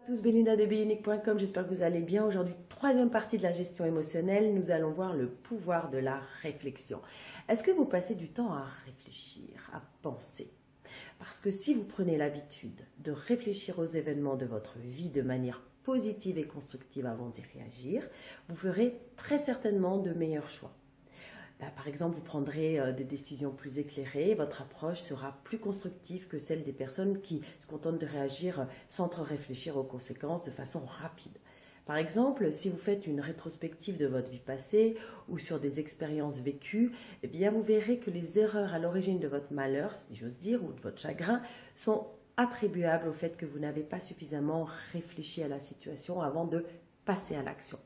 Tous, Belinda de Bionic.com, j'espère que vous allez bien. Aujourd'hui, troisième partie de la gestion émotionnelle, nous allons voir le pouvoir de la réflexion. Est-ce que vous passez du temps à réfléchir, à penser? Parce que si vous prenez l'habitude de réfléchir aux événements de votre vie de manière positive et constructive avant d'y réagir, vous ferez très certainement de meilleurs choix. Par exemple, vous prendrez des décisions plus éclairées, votre approche sera plus constructive que celle des personnes qui se contentent de réagir sans trop réfléchir aux conséquences de façon rapide. Par exemple, si vous faites une rétrospective de votre vie passée ou sur des expériences vécues, eh bien vous verrez que les erreurs à l'origine de votre malheur, si j'ose dire, ou de votre chagrin, sont attribuables au fait que vous n'avez pas suffisamment réfléchi à la situation avant de passer à l'action.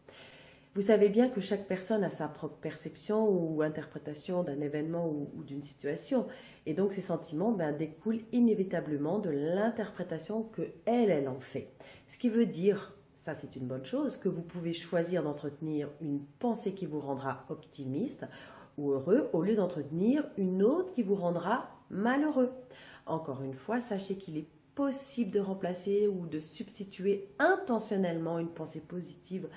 Vous savez bien que chaque personne a sa propre perception ou interprétation d'un événement ou d'une situation. Et donc ces sentiments découlent inévitablement de l'interprétation que elle en fait. Ce qui veut dire, ça c'est une bonne chose, que vous pouvez choisir d'entretenir une pensée qui vous rendra optimiste ou heureux au lieu d'entretenir une autre qui vous rendra malheureux. Encore une fois, sachez qu'il est possible de remplacer ou de substituer intentionnellement une pensée positive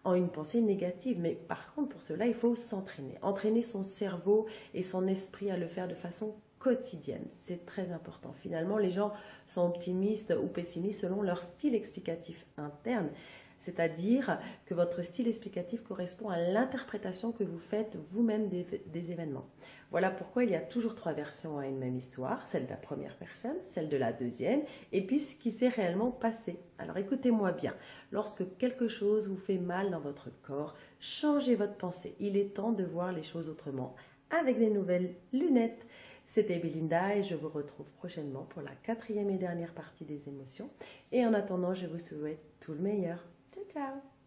en une pensée négative. Mais par contre, pour cela, il faut s'entraîner. Entraîner son cerveau et son esprit à le faire de façon quotidienne. C'est très important. Finalement, les gens sont optimistes ou pessimistes selon leur style explicatif interne. C'est-à-dire que votre style explicatif correspond à l'interprétation que vous faites vous-même des événements. Voilà pourquoi il y a toujours trois versions à une même histoire, celle de la première personne, celle de la deuxième, et puis ce qui s'est réellement passé. Alors écoutez-moi bien, lorsque quelque chose vous fait mal dans votre corps, changez votre pensée. Il est temps de voir les choses autrement, avec des nouvelles lunettes. C'était Belinda et je vous retrouve prochainement pour la quatrième et dernière partie des émotions. Et en attendant, je vous souhaite tout le meilleur. Ciao, ciao!